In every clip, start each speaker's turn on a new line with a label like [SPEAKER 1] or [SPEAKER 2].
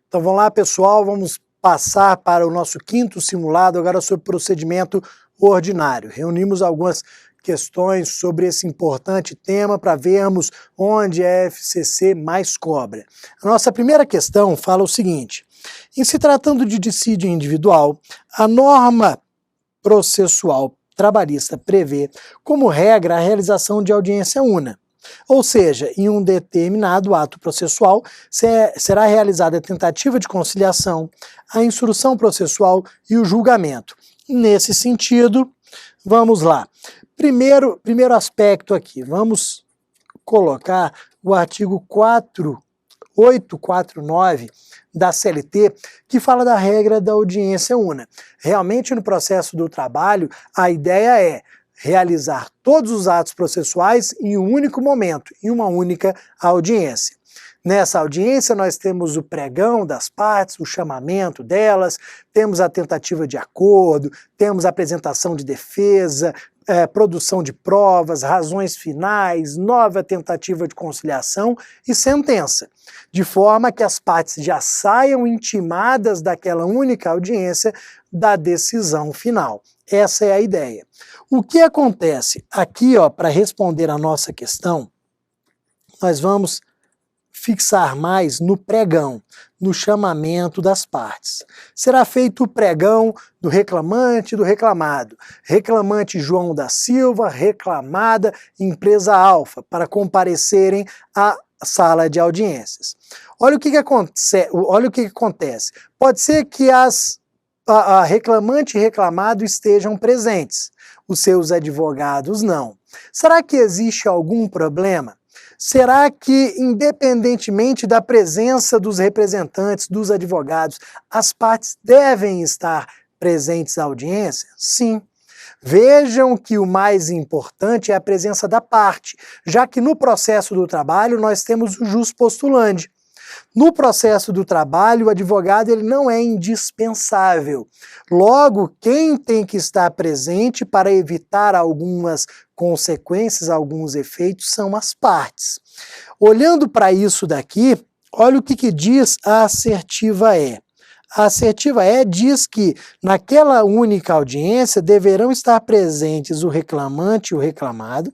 [SPEAKER 1] Então vamos lá, pessoal, vamos passar para o nosso quinto simulado, agora sobre procedimento ordinário. Reunimos algumas questões sobre esse importante tema para vermos onde a FCC mais cobra. A nossa primeira questão fala o seguinte: em se tratando de dissídio individual, a norma processual trabalhista prevê, como regra, a realização de audiência una. Ou seja, em um determinado ato processual, será realizada a tentativa de conciliação, a instrução processual e o julgamento. Nesse sentido, vamos lá. Primeiro aspecto aqui, vamos colocar o artigo 849 da CLT, que fala da regra da audiência una. Realmente, no processo do trabalho, a ideia é realizar todos os atos processuais em um único momento, em uma única audiência. Nessa audiência nós temos o pregão das partes, o chamamento delas, temos a tentativa de acordo, temos a apresentação de defesa, produção de provas, razões finais, nova tentativa de conciliação e sentença, de forma que as partes já saiam intimadas daquela única audiência da decisão final. Essa é a ideia. O que acontece aqui, para responder a nossa questão, nós vamos fixar mais no pregão, no chamamento das partes. Será feito o pregão do reclamante e do reclamado. Reclamante João da Silva, reclamada empresa Alfa, para comparecerem à sala de audiências. Olha o que acontece. Pode ser que a reclamante e reclamado estejam presentes, os seus advogados não. Será que existe algum problema? Será que, independentemente da presença dos representantes, dos advogados, as partes devem estar presentes à audiência? Sim. Vejam que o mais importante é a presença da parte, já que no processo do trabalho nós temos o jus postulandi. No processo do trabalho, o advogado ele não é indispensável. Logo, quem tem que estar presente para evitar algumas consequências, alguns efeitos, são as partes. Olhando para isso daqui, olha o que diz a assertiva E. A assertiva E diz que naquela única audiência deverão estar presentes o reclamante e o reclamado,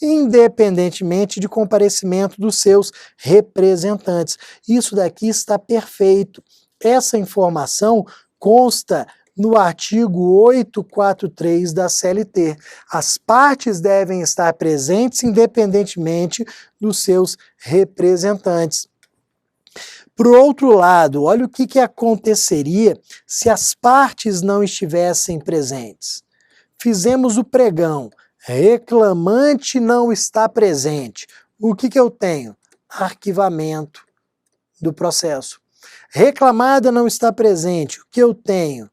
[SPEAKER 1] independentemente de comparecimento dos seus representantes. Isso daqui está perfeito. Essa informação consta no artigo 843 da CLT. As partes devem estar presentes independentemente dos seus representantes. Por outro lado, olha o que aconteceria se as partes não estivessem presentes. Fizemos o pregão, reclamante não está presente. O que eu tenho? Arquivamento do processo. Reclamada não está presente. O que eu tenho?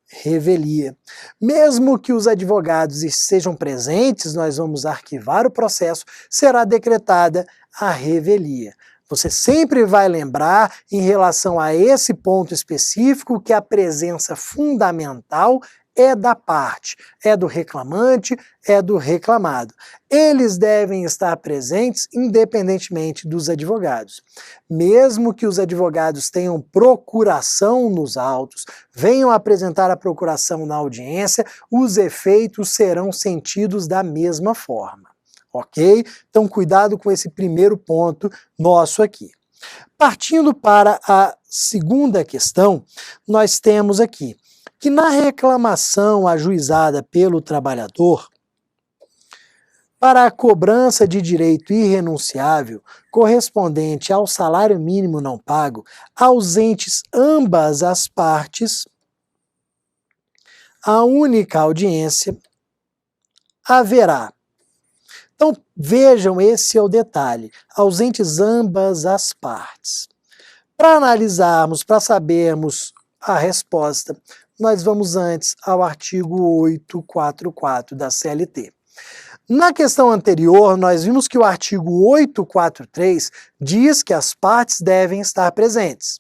[SPEAKER 1] Revelia. Mesmo que os advogados estejam presentes, nós vamos arquivar o processo, será decretada a revelia. Você sempre vai lembrar, em relação a esse ponto específico, que a presença fundamental é da parte, é do reclamante, é do reclamado. Eles devem estar presentes independentemente dos advogados. Mesmo que os advogados tenham procuração nos autos, venham apresentar a procuração na audiência, os efeitos serão sentidos da mesma forma. Ok? Então, cuidado com esse primeiro ponto nosso aqui. Partindo para a segunda questão, nós temos aqui que na reclamação ajuizada pelo trabalhador, para a cobrança de direito irrenunciável correspondente ao salário mínimo não pago, ausentes ambas as partes, a única audiência haverá. Então, vejam, esse é o detalhe, ausentes ambas as partes. Para analisarmos, para sabermos a resposta, nós vamos antes ao artigo 844 da CLT. Na questão anterior, nós vimos que o artigo 843 diz que as partes devem estar presentes.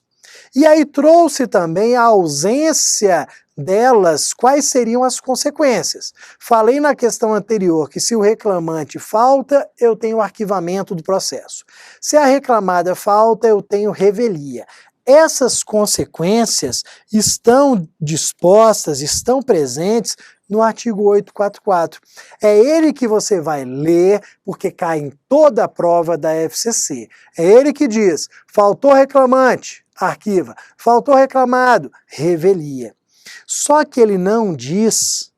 [SPEAKER 1] E aí trouxe também a ausência delas, quais seriam as consequências. Falei na questão anterior que se o reclamante falta, eu tenho arquivamento do processo. Se a reclamada falta, eu tenho revelia. Essas consequências estão dispostas, estão presentes no artigo 844. É ele que você vai ler, porque cai em toda a prova da FCC. É ele que diz: faltou reclamante, arquiva. Faltou reclamado, revelia. Só que ele não diz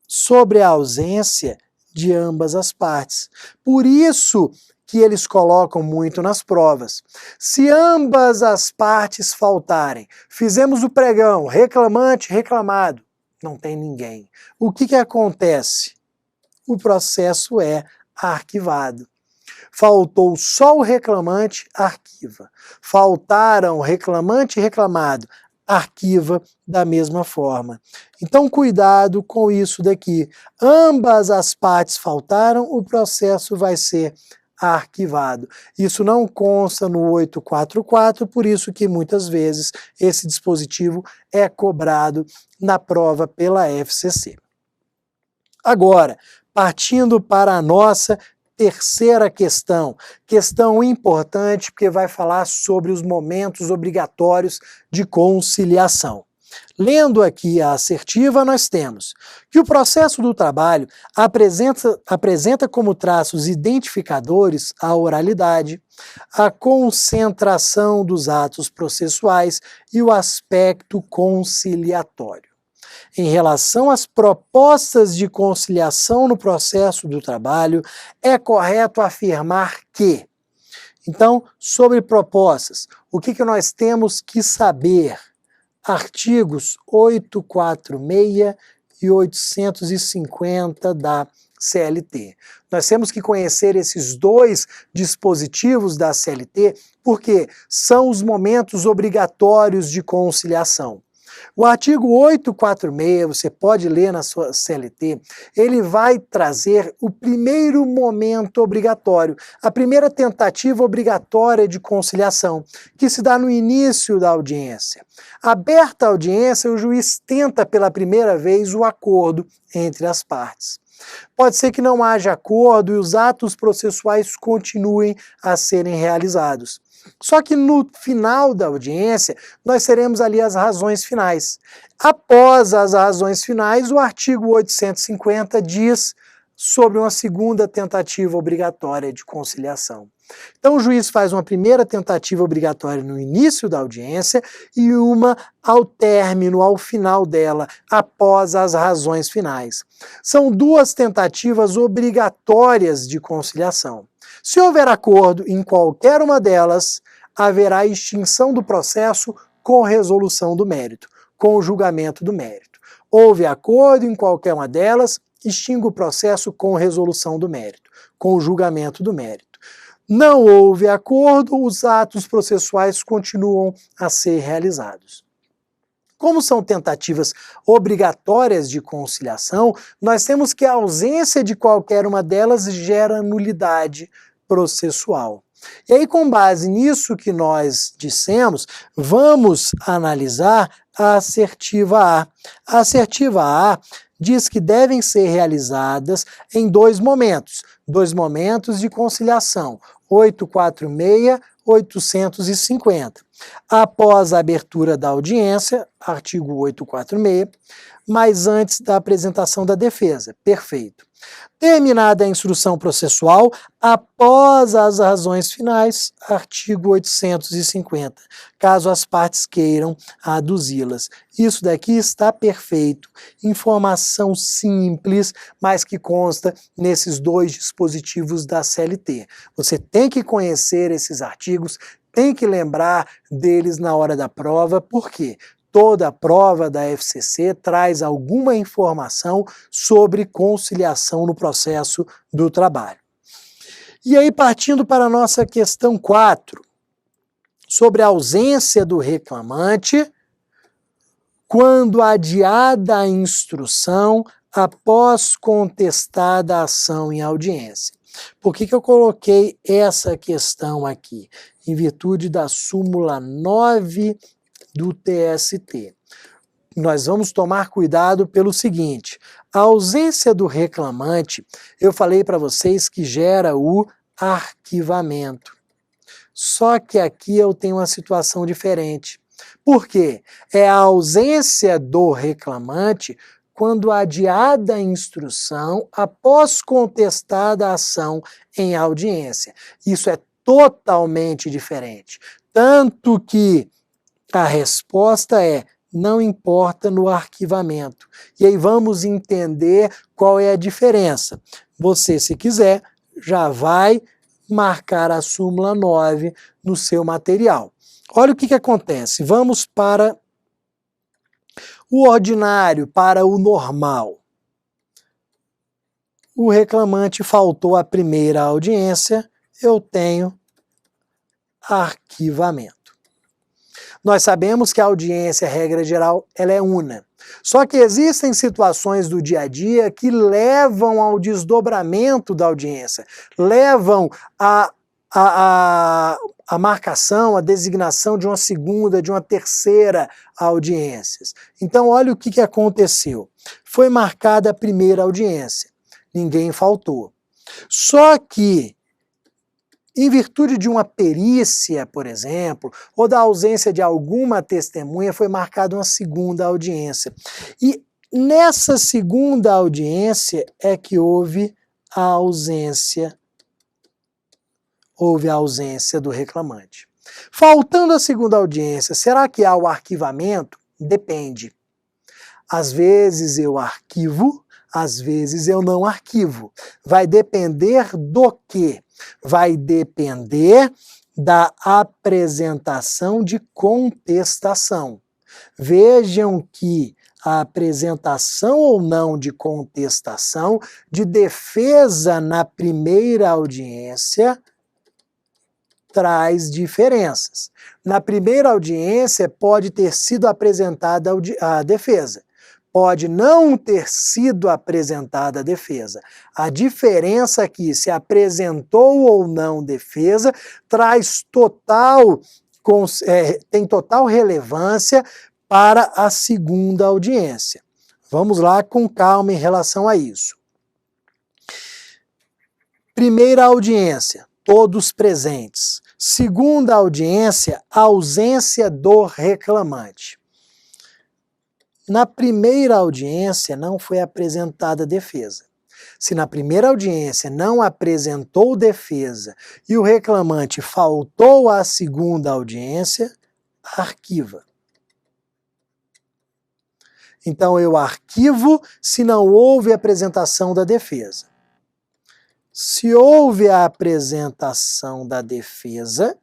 [SPEAKER 1] sobre a ausência de ambas as partes. Por isso que eles colocam muito nas provas. Se ambas as partes faltarem, fizemos o pregão, reclamante, reclamado, não tem ninguém. O que acontece? O processo é arquivado. Faltou só o reclamante, arquiva. Faltaram reclamante e reclamado, arquiva da mesma forma. Então, cuidado com isso daqui. Ambas as partes faltaram, o processo vai ser arquivado. Isso não consta no 844, por isso que muitas vezes esse dispositivo é cobrado na prova pela FCC. Agora, partindo para a nossa terceira questão importante, porque vai falar sobre os momentos obrigatórios de conciliação. Lendo aqui a assertiva, nós temos que o processo do trabalho apresenta como traços identificadores a oralidade, a concentração dos atos processuais e o aspecto conciliatório. Em relação às propostas de conciliação no processo do trabalho, é correto afirmar que... Então, sobre propostas, o que nós temos que saber? Artigos 846 e 850 da CLT. Nós temos que conhecer esses dois dispositivos da CLT porque são os momentos obrigatórios de conciliação. O artigo 846, você pode ler na sua CLT, ele vai trazer o primeiro momento obrigatório, a primeira tentativa obrigatória de conciliação, que se dá no início da audiência. Aberta a audiência, o juiz tenta pela primeira vez o acordo entre as partes. Pode ser que não haja acordo e os atos processuais continuem a serem realizados. Só que no final da audiência, nós teremos ali as razões finais. Após as razões finais, o artigo 850 diz sobre uma segunda tentativa obrigatória de conciliação. Então o juiz faz uma primeira tentativa obrigatória no início da audiência e uma ao término, ao final dela, após as razões finais. São duas tentativas obrigatórias de conciliação. Se houver acordo em qualquer uma delas, haverá extinção do processo com resolução do mérito, com o julgamento do mérito. Houve acordo em qualquer uma delas, extingue o processo com resolução do mérito, com o julgamento do mérito. Não houve acordo, os atos processuais continuam a ser realizados. Como são tentativas obrigatórias de conciliação, nós temos que a ausência de qualquer uma delas gera nulidade processual. E aí, com base nisso que nós dissemos, vamos analisar a assertiva A. A assertiva A diz que devem ser realizadas em dois momentos de conciliação, 846, 850. Após a abertura da audiência, artigo 846, mas antes da apresentação da defesa. Perfeito. Terminada a instrução processual, após as razões finais, artigo 850, caso as partes queiram aduzi-las. Isso daqui está perfeito. Informação simples, mas que consta nesses dois dispositivos da CLT. Você tem que conhecer esses artigos, tem que lembrar deles na hora da prova, por quê? Toda a prova da FCC traz alguma informação sobre conciliação no processo do trabalho. E aí, partindo para a nossa questão 4, sobre a ausência do reclamante quando adiada a instrução após contestada a ação em audiência. Por que eu coloquei essa questão aqui? Em virtude da súmula 9 do TST. Nós vamos tomar cuidado pelo seguinte, a ausência do reclamante, eu falei para vocês que gera o arquivamento. Só que aqui eu tenho uma situação diferente. Por quê? É a ausência do reclamante quando adiada a instrução após contestada a ação em audiência. Isso é totalmente diferente. Tanto que a resposta é: não importa no arquivamento. E aí vamos entender qual é a diferença. Você, se quiser, já vai marcar a súmula 9 no seu material. Olha o que acontece. Vamos para o ordinário, para o normal. O reclamante faltou à primeira audiência, eu tenho arquivamento. Nós sabemos que a audiência, regra geral, ela é una. Só que existem situações do dia a dia que levam ao desdobramento da audiência, levam a marcação, a designação de uma segunda, de uma terceira audiências. Então, olha o que aconteceu. Foi marcada a primeira audiência, ninguém faltou. Só que, em virtude de uma perícia, por exemplo, ou da ausência de alguma testemunha, foi marcada uma segunda audiência. E nessa segunda audiência é que houve a ausência do reclamante. Faltando a segunda audiência, será que há o arquivamento? Depende. Às vezes eu arquivo, às vezes eu não arquivo. Vai depender do quê? Vai depender da apresentação de contestação. Vejam que a apresentação ou não de contestação de defesa na primeira audiência traz diferenças. Na primeira audiência pode ter sido apresentada a defesa. Pode não ter sido apresentada a defesa. A diferença aqui, se apresentou ou não defesa, tem total relevância para a segunda audiência. Vamos lá com calma em relação a isso. Primeira audiência, todos presentes. Segunda audiência, ausência do reclamante. Na primeira audiência não foi apresentada defesa. Se na primeira audiência não apresentou defesa e o reclamante faltou à segunda audiência, arquiva. Então eu arquivo se não houve apresentação da defesa. Se houve a apresentação da defesa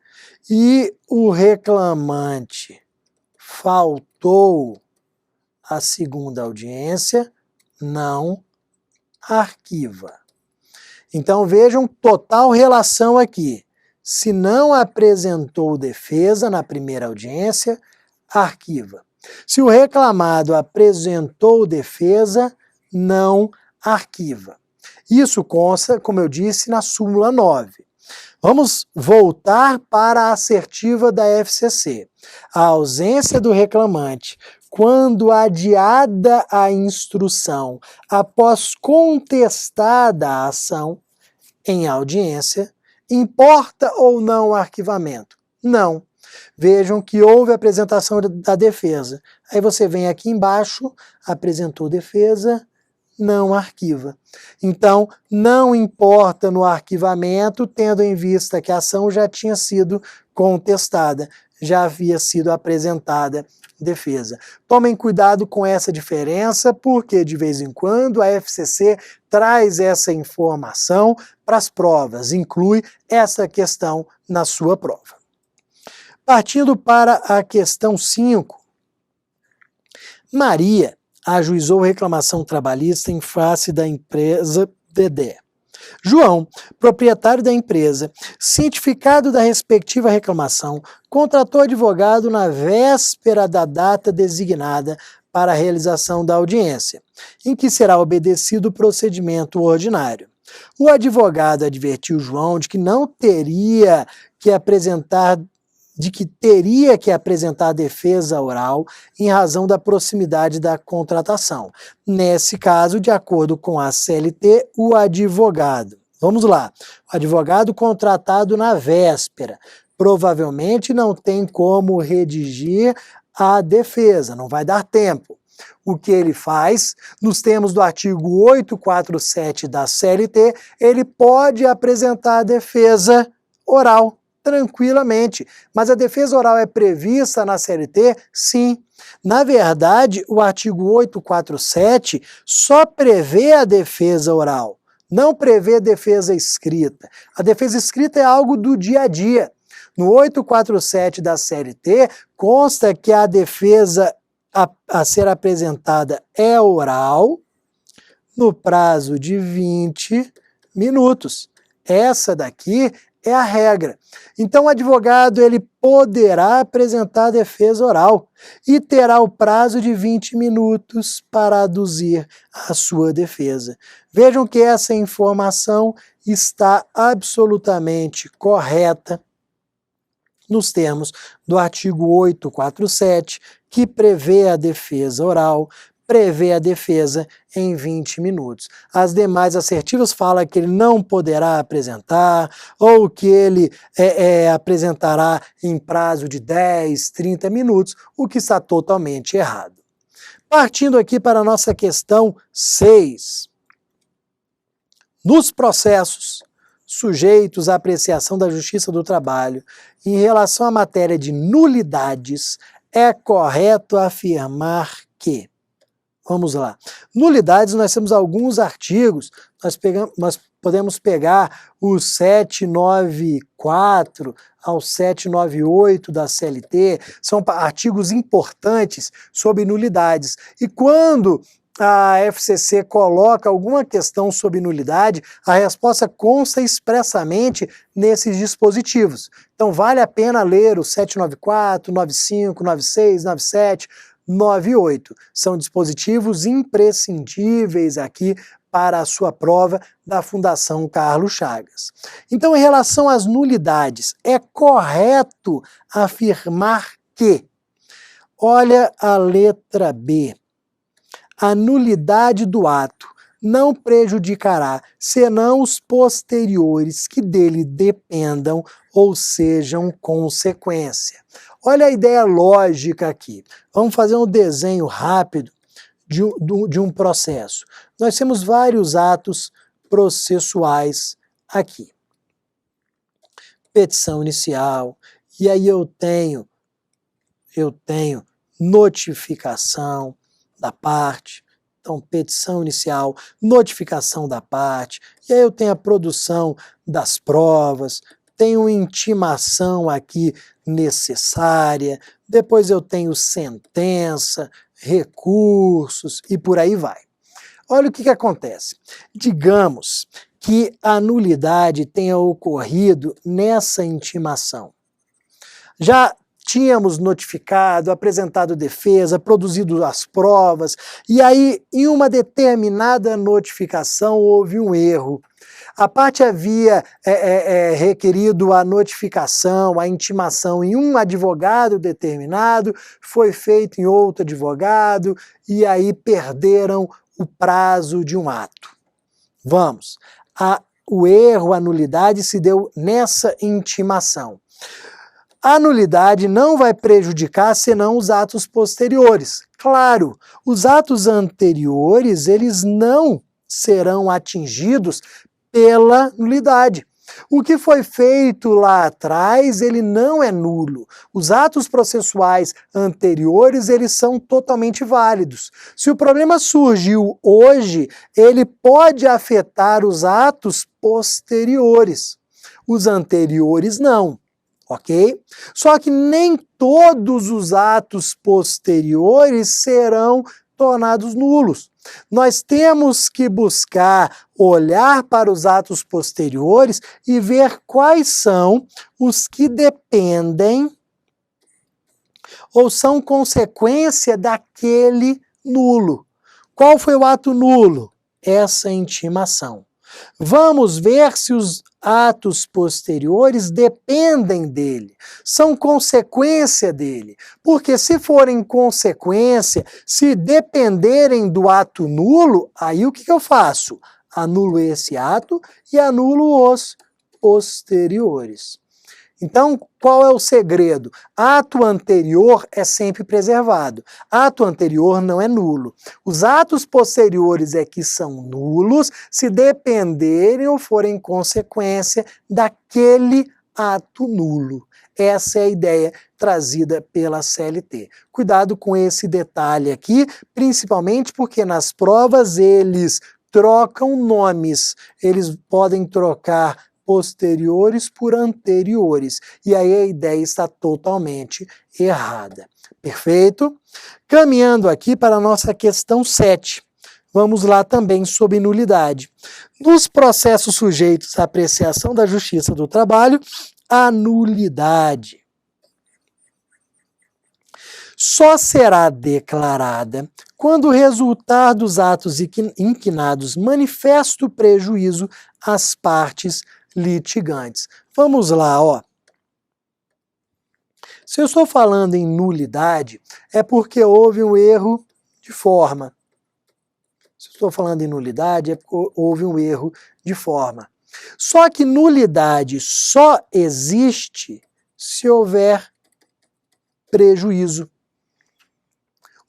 [SPEAKER 1] e o reclamante faltou à segunda audiência, não arquiva. Então vejam total relação aqui. Se não apresentou defesa na primeira audiência, arquiva. Se o reclamado apresentou defesa, não arquiva. Isso consta, como eu disse, na súmula 9. Vamos voltar para a assertiva da FCC. A ausência do reclamante, quando adiada a instrução após contestada a ação em audiência, importa ou não o arquivamento? Não. Vejam que houve apresentação da defesa. Aí você vem aqui embaixo, apresentou defesa, não arquiva. Então, não importa no arquivamento, tendo em vista que a ação já tinha sido contestada, já havia sido apresentada defesa. Tomem cuidado com essa diferença, porque de vez em quando a FCC traz essa informação para as provas, inclui essa questão na sua prova. Partindo para a questão 5, Maria ajuizou reclamação trabalhista em face da empresa Dedé. João, proprietário da empresa, cientificado da respectiva reclamação, contratou advogado na véspera da data designada para a realização da audiência, em que será obedecido o procedimento ordinário. O advogado advertiu João de que teria que apresentar defesa oral em razão da proximidade da contratação. Nesse caso, de acordo com a CLT, o advogado. Vamos lá. O advogado contratado na véspera Provavelmente não tem como redigir a defesa, não vai dar tempo. O que ele faz, nos termos do artigo 847 da CLT, ele pode apresentar a defesa oral tranquilamente. Mas a defesa oral é prevista na CLT? Sim. Na verdade, o artigo 847 só prevê a defesa oral, não prevê defesa escrita. A defesa escrita é algo do dia a dia. No 847 da CLT, consta que a defesa a ser apresentada é oral, no prazo de 20 minutos. Essa daqui é a regra. Então, o advogado ele poderá apresentar a defesa oral e terá o prazo de 20 minutos para aduzir a sua defesa. Vejam que essa informação está absolutamente correta nos termos do artigo 847, que prevê a defesa oral, prevê a defesa em 20 minutos. As demais assertivas falam que ele não poderá apresentar, ou que ele apresentará em prazo de 10, 30 minutos, o que está totalmente errado. Partindo aqui para a nossa questão 6. Nos processos sujeitos à apreciação da Justiça do Trabalho, em relação à matéria de nulidades, é correto afirmar que... Vamos lá. Nulidades, nós temos alguns artigos, nós podemos pegar o 794 ao 798 da CLT, são artigos importantes sobre nulidades. E quando a FCC coloca alguma questão sobre nulidade, a resposta consta expressamente nesses dispositivos. Então vale a pena ler o 794, 95, 96, 97, 98. São dispositivos imprescindíveis aqui para a sua prova da Fundação Carlos Chagas. Então, em relação às nulidades, é correto afirmar que, olha a letra B, a nulidade do ato não prejudicará senão os posteriores que dele dependam ou sejam consequência. Olha a ideia lógica aqui. Vamos fazer um desenho rápido de um processo. Nós temos vários atos processuais aqui. Petição inicial, e aí eu tenho notificação da parte. Então, petição inicial, notificação da parte, e aí eu tenho a produção das provas, tenho intimação aqui necessária, depois eu tenho sentença, recursos e por aí vai. Olha o que acontece. Digamos que a nulidade tenha ocorrido nessa intimação. Já tínhamos notificado, apresentado defesa, produzido as provas, e aí, em uma determinada notificação, houve um erro. A parte havia requerido a notificação, a intimação em um advogado determinado, foi feito em outro advogado, e aí perderam o prazo de um ato. Vamos, o erro, a nulidade se deu nessa intimação. A nulidade não vai prejudicar senão os atos posteriores. Claro, os atos anteriores, eles não serão atingidos pela nulidade. O que foi feito lá atrás, ele não é nulo. Os atos processuais anteriores, eles são totalmente válidos. Se o problema surgiu hoje, ele pode afetar os atos posteriores. Os anteriores, não. Ok? Só que nem todos os atos posteriores serão tornados nulos. Nós temos que buscar olhar para os atos posteriores e ver quais são os que dependem ou são consequência daquele nulo. Qual foi o ato nulo? Essa intimação. Vamos ver se os atos posteriores dependem dele, são consequência dele. Porque se forem consequência, se dependerem do ato nulo, aí o que eu faço? Anulo esse ato e anulo os posteriores. Então, qual é o segredo? Ato anterior é sempre preservado. Ato anterior não é nulo. Os atos posteriores é que são nulos se dependerem ou forem consequência daquele ato nulo. Essa é a ideia trazida pela CLT. Cuidado com esse detalhe aqui, principalmente porque nas provas eles trocam nomes. Eles podem trocar posteriores por anteriores. E aí a ideia está totalmente errada. Perfeito? Caminhando aqui para a nossa questão 7. Vamos lá também sobre nulidade. Nos processos sujeitos à apreciação da Justiça do Trabalho, a nulidade só será declarada quando resultar dos atos inquinados manifesto prejuízo às partes litigantes. Vamos lá, ó. Se eu estou falando em nulidade, é porque houve um erro de forma. Se eu estou falando em nulidade, é porque houve um erro de forma. Só que nulidade só existe se houver prejuízo.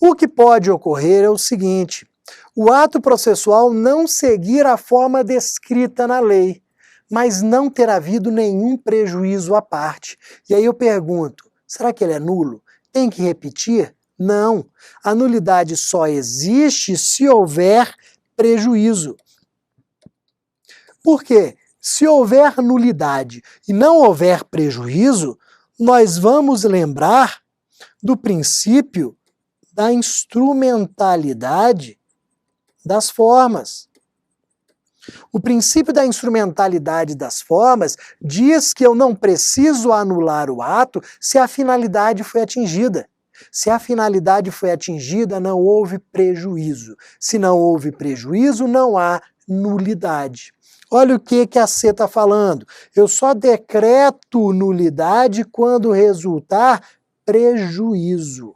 [SPEAKER 1] O que pode ocorrer é o seguinte: o ato processual não seguir a forma descrita na lei, mas não ter havido nenhum prejuízo à parte. E aí eu pergunto, será que ele é nulo? Tem que repetir? Não. A nulidade só existe se houver prejuízo. Por quê? Se houver nulidade e não houver prejuízo, nós vamos lembrar do princípio da instrumentalidade das formas. O princípio da instrumentalidade das formas diz que eu não preciso anular o ato se a finalidade foi atingida. Se a finalidade foi atingida, não houve prejuízo. Se não houve prejuízo, não há nulidade. Olha o que a C está falando. Eu só decreto nulidade quando resultar prejuízo.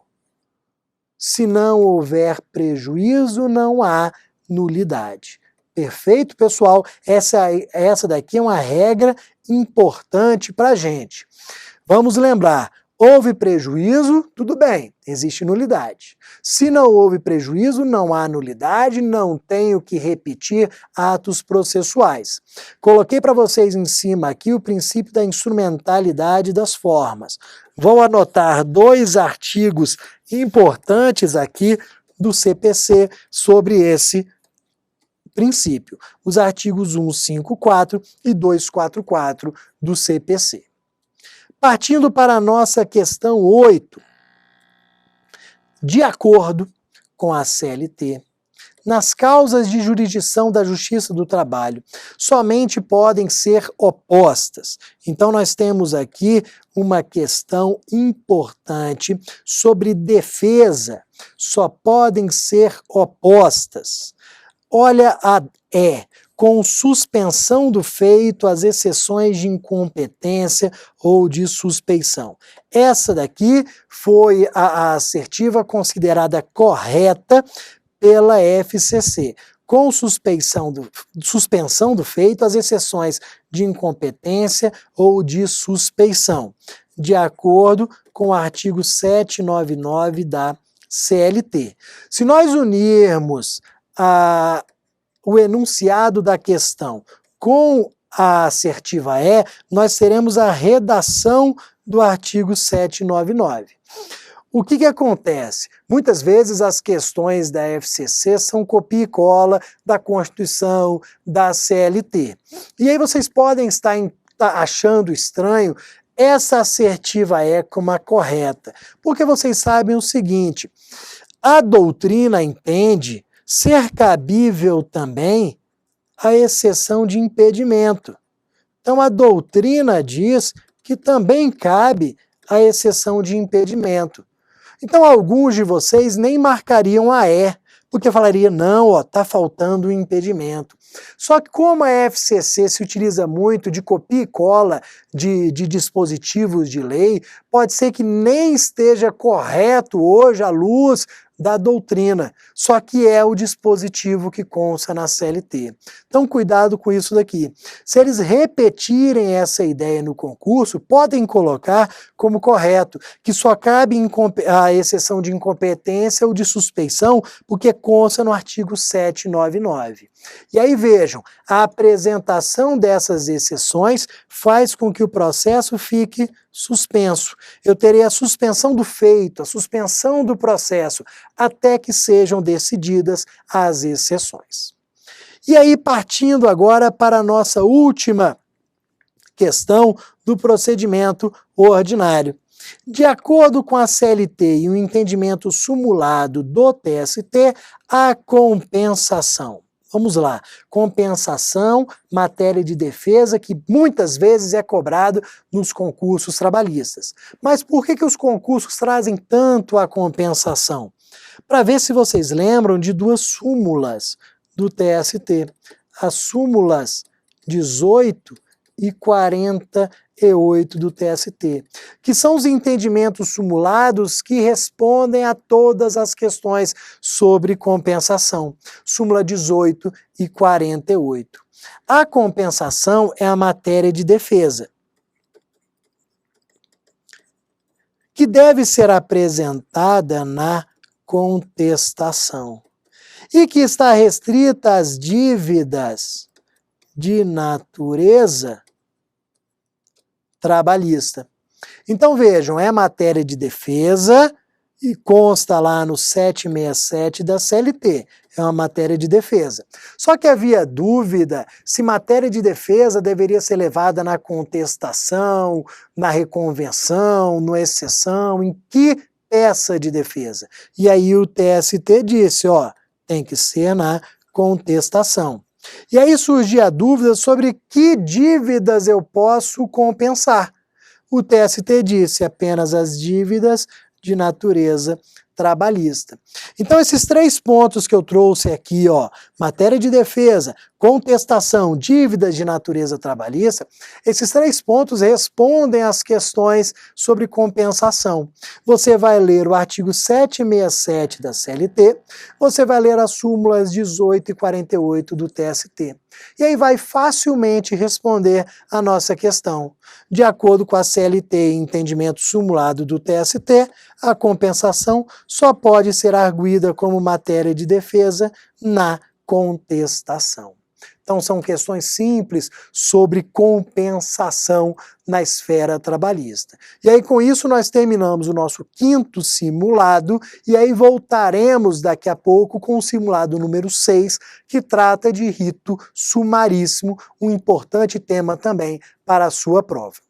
[SPEAKER 1] Se não houver prejuízo, não há nulidade. Perfeito, pessoal? Essa daqui é uma regra importante para a gente. Vamos lembrar, houve prejuízo, tudo bem, existe nulidade. Se não houve prejuízo, não há nulidade, não tenho que repetir atos processuais. Coloquei para vocês em cima aqui o princípio da instrumentalidade das formas. Vou anotar 2 artigos importantes aqui do CPC sobre esse princípio. Os artigos 154 e 244 do CPC. Partindo para a nossa questão 8. De acordo com a CLT, nas causas de jurisdição da Justiça do Trabalho, somente podem ser opostas. Então nós temos aqui uma questão importante sobre defesa. Só podem ser opostas. Olha a E. Com suspensão do feito, as exceções de incompetência ou de suspeição. Essa daqui foi a assertiva considerada correta pela FCC. Com suspensão do feito, as exceções de incompetência ou de suspeição, de acordo com o artigo 799 da CLT. Se nós unirmos o enunciado da questão com a assertiva E, nós teremos a redação do artigo 799. O que acontece? Muitas vezes as questões da FCC são copia e cola da Constituição, da CLT. E aí vocês podem estar achando estranho essa assertiva E como a correta, porque vocês sabem o seguinte: a doutrina entende ser cabível também a exceção de impedimento. Então a doutrina diz que também cabe a exceção de impedimento. Então alguns de vocês nem marcariam a E, porque falaria, não, está faltando o impedimento. Só que como a FCC se utiliza muito de copia e cola de dispositivos de lei, pode ser que nem esteja correto hoje à luz da doutrina, só que é o dispositivo que consta na CLT. Então cuidado com isso daqui. Se eles repetirem essa ideia no concurso, podem colocar como correto, que só cabe a exceção de incompetência ou de suspeição, porque consta no artigo 799. E aí vejam, a apresentação dessas exceções faz com que o processo fique suspenso. Eu terei a suspensão do feito, a suspensão do processo, até que sejam decididas as exceções. E aí, partindo agora para a nossa última questão do procedimento ordinário. De acordo com a CLT e o entendimento sumulado do TST, a compensação. Vamos lá, compensação, matéria de defesa, que muitas vezes é cobrado nos concursos trabalhistas. Mas por que os concursos trazem tanto a compensação? Para ver se vocês lembram de duas súmulas do TST, as súmulas 18 e 48 do TST, que são os entendimentos sumulados que respondem a todas as questões sobre compensação. Súmula 18 e 48. A compensação é a matéria de defesa, que deve ser apresentada na contestação e que está restrita às dívidas de natureza trabalhista. Então vejam, é matéria de defesa e consta lá no 767 da CLT, é uma matéria de defesa. Só que havia dúvida se matéria de defesa deveria ser levada na contestação, na reconvenção, na exceção, em que peça de defesa. E aí o TST disse, ó, tem que ser na contestação. E aí surgia a dúvida sobre que dívidas eu posso compensar. O TST disse apenas as dívidas de natureza trabalhista. Então esses três pontos que eu trouxe aqui, ó, matéria de defesa, contestação, dívidas de natureza trabalhista, esses três pontos respondem às questões sobre compensação. Você vai ler o artigo 767 da CLT, você vai ler as súmulas 18 e 48 do TST. E aí vai facilmente responder a nossa questão. De acordo com a CLT e entendimento sumulado do TST, a compensação só pode ser arguida como matéria de defesa na contestação. Então são questões simples sobre compensação na esfera trabalhista. E aí com isso nós terminamos o nosso quinto simulado e aí voltaremos daqui a pouco com o simulado número 6, que trata de rito sumaríssimo, um importante tema também para a sua prova.